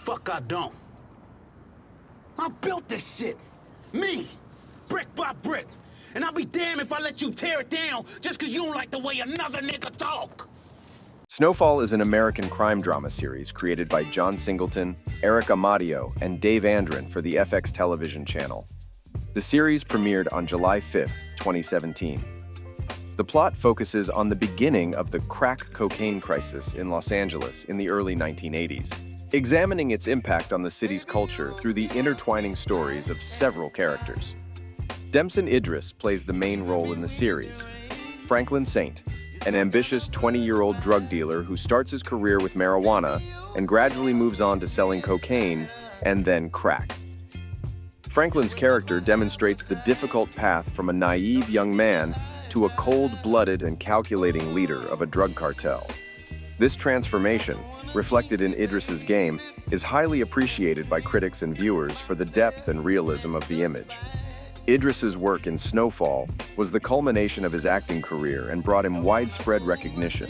fuck I don't. I built this shit. Me. Brick by brick. And I'll be damned if I let you tear it down just because you don't like the way another nigga talk. Snowfall is an American crime drama series created by John Singleton, Eric Amadio, and Dave Andron for the FX television channel. The series premiered on July 5, 2017. The plot focuses on the beginning of the crack cocaine crisis in Los Angeles in the early 1980s, examining its impact on the city's culture through the intertwining stories of several characters. Damson Idris plays the main role in the series. Franklin Saint, an ambitious 20-year-old drug dealer who starts his career with marijuana and gradually moves on to selling cocaine and then crack. Franklin's character demonstrates the difficult path from a naive young man to a cold-blooded and calculating leader of a drug cartel. This transformation, reflected in Idris's game, is highly appreciated by critics and viewers for the depth and realism of the image. Idris's work in Snowfall was the culmination of his acting career and brought him widespread recognition.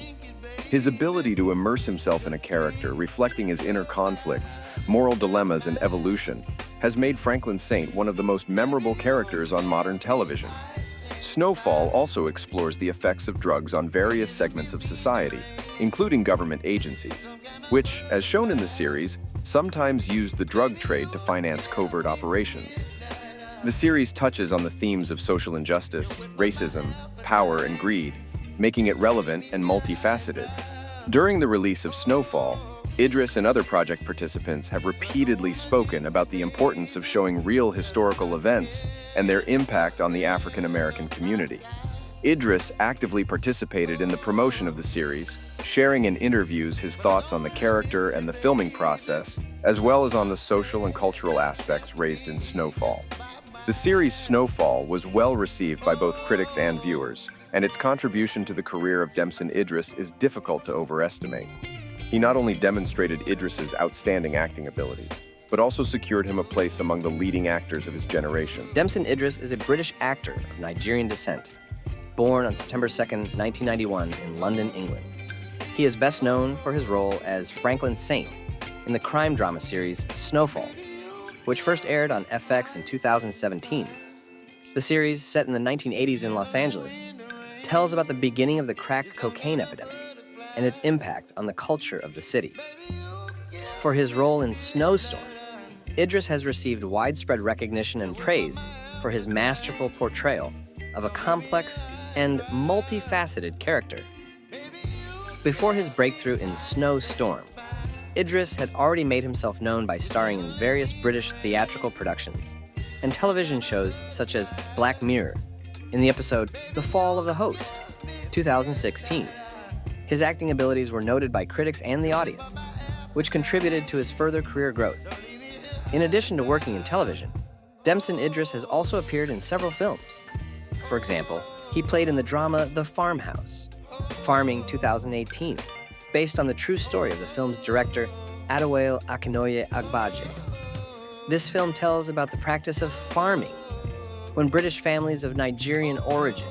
His ability to immerse himself in a character, reflecting his inner conflicts, moral dilemmas, and evolution, has made Franklin Saint one of the most memorable characters on modern television. Snowfall also explores the effects of drugs on various segments of society, including government agencies, which, as shown in the series, sometimes use the drug trade to finance covert operations. The series touches on the themes of social injustice, racism, power, and greed, making it relevant and multifaceted. During the release of Snowfall, Idris and other project participants have repeatedly spoken about the importance of showing real historical events and their impact on the African American community. Idris actively participated in the promotion of the series, sharing in interviews his thoughts on the character and the filming process, as well as on the social and cultural aspects raised in Snowfall. The series Snowfall was well received by both critics and viewers, and its contribution to the career of Damson Idris is difficult to overestimate. He not only demonstrated Idris's outstanding acting abilities, but also secured him a place among the leading actors of his generation. Damson Idris is a British actor of Nigerian descent, born on September 2, 1991 in London, England. He is best known for his role as Franklin Saint in the crime drama series Snowfall, which first aired on FX in 2017. The series, set in the 1980s in Los Angeles, tells about the beginning of the crack cocaine epidemic and its impact on the culture of the city. For his role in Snowstorm, Idris has received widespread recognition and praise for his masterful portrayal of a complex and multifaceted character. Before his breakthrough in Snowstorm, Idris had already made himself known by starring in various British theatrical productions and television shows such as Black Mirror, in the episode The Fall of the Host, 2016. His acting abilities were noted by critics and the audience, which contributed to his further career growth. In addition to working in television, Damson Idris has also appeared in several films. For example, he played in the drama The Farmhouse, Farming 2018, based on the true story of the film's director, Adewale Akinoye Agbaje. This film tells about the practice of farming, when British families of Nigerian origin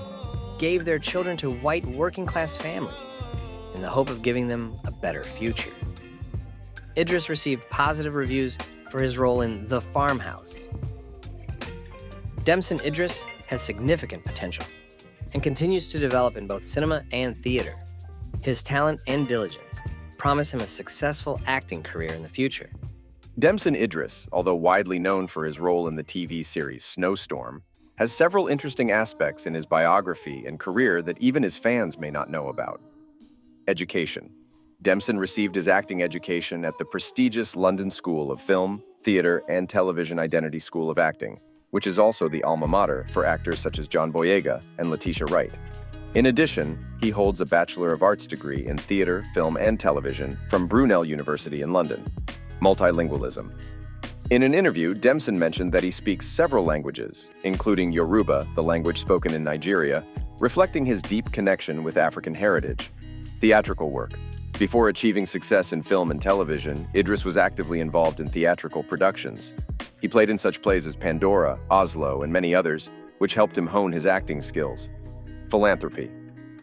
gave their children to white working-class families in the hope of giving them a better future. Idris received positive reviews for his role in The Farmhouse. Damson Idris has significant potential and continues to develop in both cinema and theater. His talent and diligence promise him a successful acting career in the future. Damson Idris, although widely known for his role in the TV series Snowstorm, has several interesting aspects in his biography and career that even his fans may not know about. Education. Damson received his acting education at the prestigious London School of Film, Theatre, and Television Identity School of Acting, which is also the alma mater for actors such as John Boyega and Letitia Wright. In addition, he holds a Bachelor of Arts degree in theater, film, and television from Brunel University in London. Multilingualism. In an interview, Damson mentioned that he speaks several languages, including Yoruba, the language spoken in Nigeria, reflecting his deep connection with African heritage. Theatrical work. Before achieving success in film and television, Idris was actively involved in theatrical productions. He played in such plays as Pandora, Oslo, and many others, which helped him hone his acting skills. Philanthropy.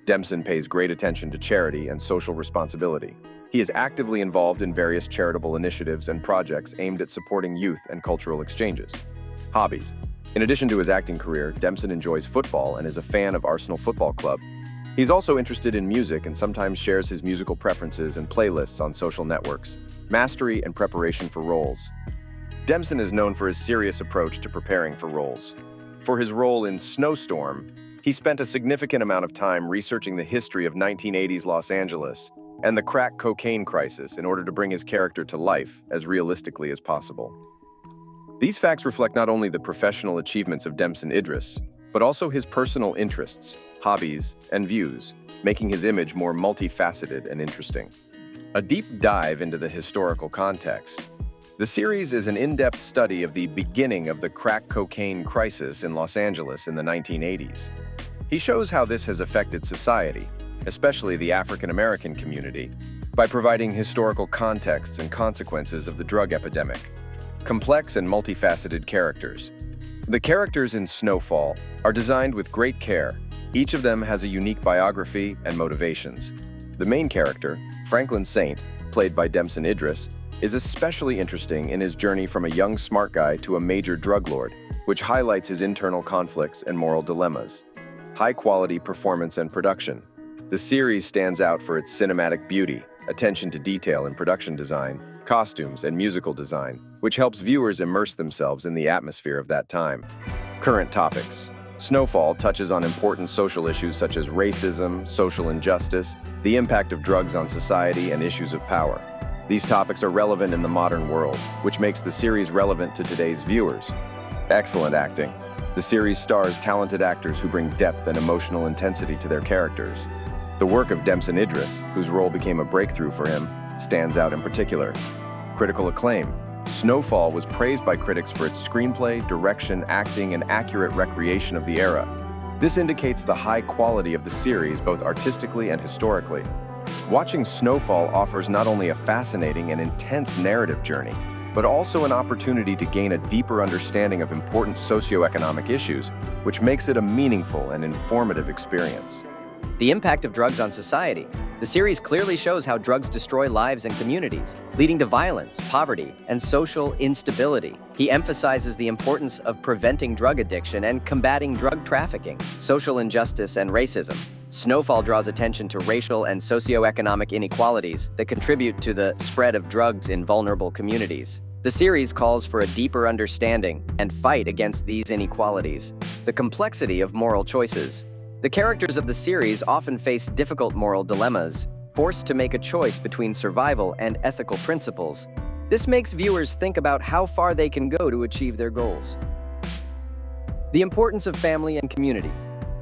Damson pays great attention to charity and social responsibility. He is actively involved in various charitable initiatives and projects aimed at supporting youth and cultural exchanges. Hobbies. In addition to his acting career, Dempson enjoys football and is a fan of Arsenal Football Club. He's also interested in music and sometimes shares his musical preferences and playlists on social networks. Mastery and preparation for roles. Dempson is known for his serious approach to preparing for roles. For his role in Snowstorm, he spent a significant amount of time researching the history of 1980s Los Angeles and the crack cocaine crisis in order to bring his character to life as realistically as possible. These facts reflect not only the professional achievements of Dempson Idris, but also his personal interests, hobbies, and views, making his image more multifaceted and interesting. A deep dive into the historical context. The series is an in-depth study of the beginning of the crack cocaine crisis in Los Angeles in the 1980s. He shows how this has affected society, especially the African-American community, by providing historical contexts and consequences of the drug epidemic. Complex and multifaceted characters. The characters in Snowfall are designed with great care. Each of them has a unique biography and motivations. The main character, Franklin Saint, played by Dempson Idris, is especially interesting in his journey from a young smart guy to a major drug lord, which highlights his internal conflicts and moral dilemmas. High-quality performance and production. The series stands out for its cinematic beauty, attention to detail in production design, costumes, and musical design, which helps viewers immerse themselves in the atmosphere of that time. Current topics. Snowfall touches on important social issues such as racism, social injustice, the impact of drugs on society, and issues of power. These topics are relevant in the modern world, which makes the series relevant to today's viewers. Excellent acting. The series stars talented actors who bring depth and emotional intensity to their characters. The work of Dempson Idris, whose role became a breakthrough for him, stands out in particular. Critical acclaim. Snowfall was praised by critics for its screenplay, direction, acting, and accurate recreation of the era. This indicates the high quality of the series both artistically and historically. Watching Snowfall offers not only a fascinating and intense narrative journey, but also an opportunity to gain a deeper understanding of important socioeconomic issues, which makes it a meaningful and informative experience. The impact of drugs on society. The series clearly shows how drugs destroy lives and communities, leading to violence, poverty, and social instability. He emphasizes the importance of preventing drug addiction and combating drug trafficking, social injustice, and racism. Snowfall draws attention to racial and socioeconomic inequalities that contribute to the spread of drugs in vulnerable communities. The series calls for a deeper understanding and fight against these inequalities. The complexity of moral choices. The characters of the series often face difficult moral dilemmas, forced to make a choice between survival and ethical principles. This makes viewers think about how far they can go to achieve their goals. The importance of family and community.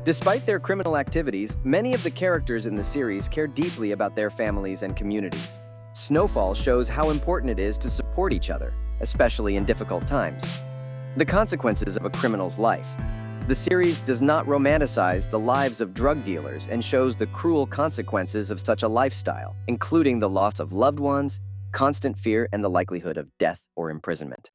Despite their criminal activities, many of the characters in the series care deeply about their families and communities. Snowfall shows how important it is to support each other, especially in difficult times. The consequences of a criminal's life. The series does not romanticize the lives of drug dealers and shows the cruel consequences of such a lifestyle, including the loss of loved ones, constant fear, and the likelihood of death or imprisonment.